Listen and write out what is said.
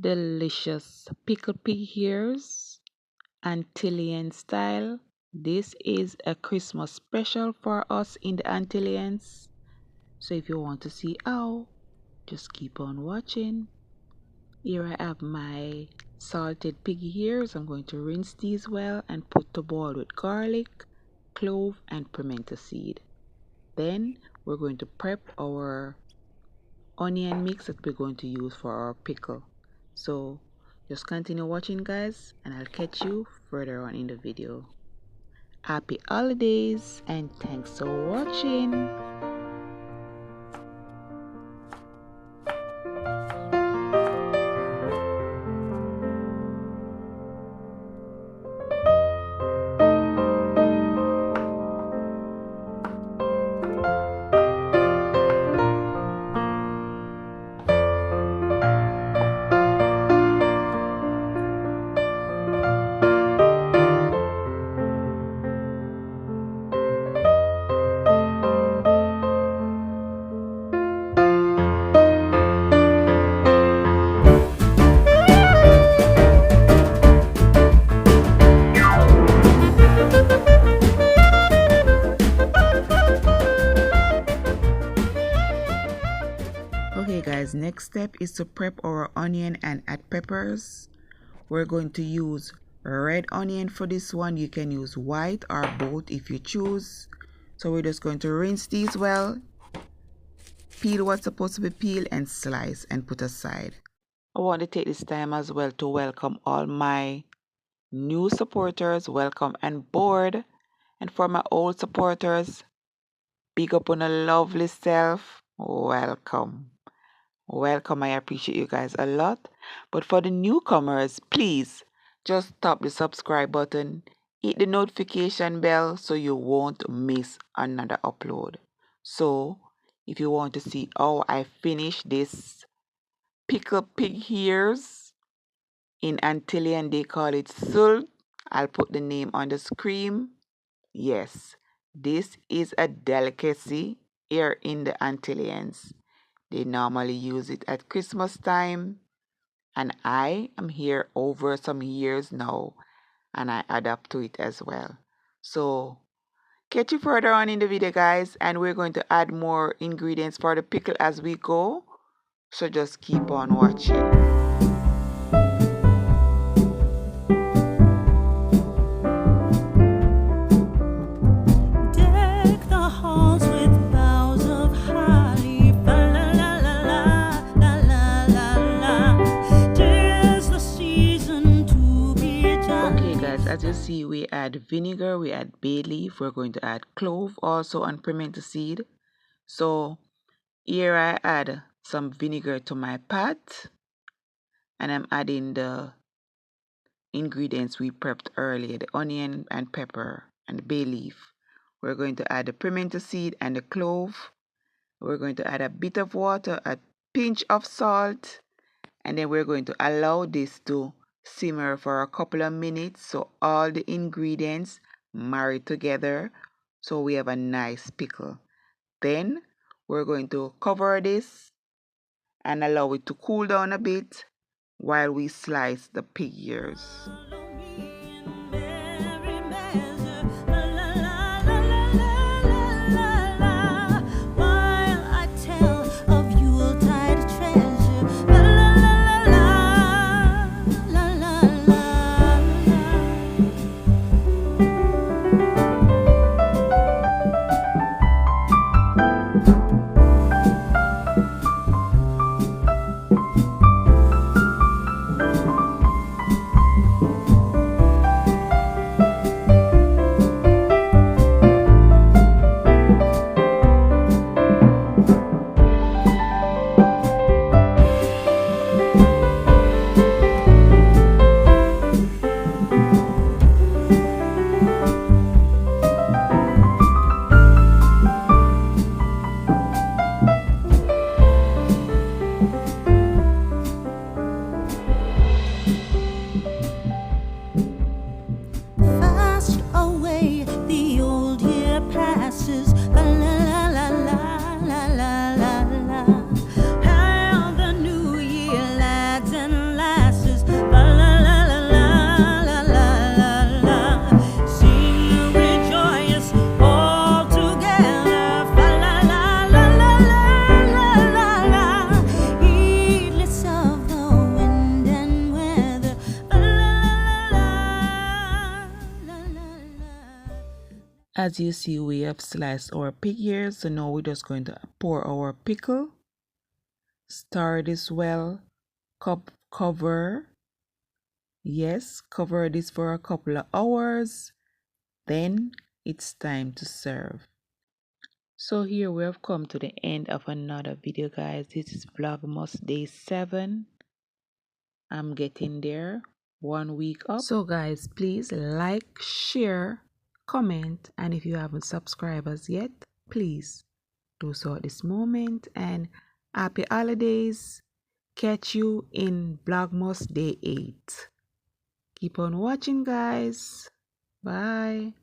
delicious pickle pig ears, Antillian style. This is a Christmas special for us in the Antillians. So if you want to see how, just keep on watching. Here I have my salted pig ears. I'm going to rinse these well and put to boil with garlic, clove and pimento seed. Then we're going to prep our onion mix that we're going to use for our pickle. So just continue watching, guys, and I'll catch you further on in the video. Happy holidays and thanks for watching. Okay guys, next step is to prep our onion and add peppers. We're going to use red onion for this one. You can use white or both if you choose. So we're just going to rinse these well, peel what's supposed to be peeled and slice and put aside. I want to take this time as well to welcome all my new supporters. Welcome on board. And for my old supporters, big up on a lovely self. Welcome. Welcome, I appreciate you guys a lot. But for the newcomers, please just tap the subscribe button, hit the notification bell so you won't miss another upload. So if you want to see how I finish this pickle pig ears, in Antillian they call it sult, I'll put the name on the screen. Yes, this is a delicacy here in the Antillians. They normally use it at Christmas time, and I am here over some years now, and I adapt to it as well. So, catch you further on in the video, guys, and we're going to add more ingredients for the pickle as we go. So just keep on watching. As you see, we add vinegar, we add bay leaf, we're going to add clove also and pimento seed. So here I add some vinegar to my pot, and I'm adding the ingredients we prepped earlier, the onion and pepper and the bay leaf. We're going to add the pimento seed and the clove. We're going to add a bit of water, a pinch of salt, and then we're going to allow this to simmer for a couple of minutes so all the ingredients marry together so we have a nice pickle. Then we're going to cover this and allow it to cool down a bit while we slice the pig ears. As you see, we have sliced our pig ears, so now we're just going to pour our pickle. Stir this well. Cover. Yes, cover this for a couple of hours. Then it's time to serve. So here we have come to the end of another video, guys. This is Vlogmas Day 7. I'm getting there, 1 week up. So guys, please like, share, comment, and if you haven't subscribed as yet, please do so at this moment. And happy holidays. Catch you in Vlogmas Day 8. Keep on watching, guys. Bye.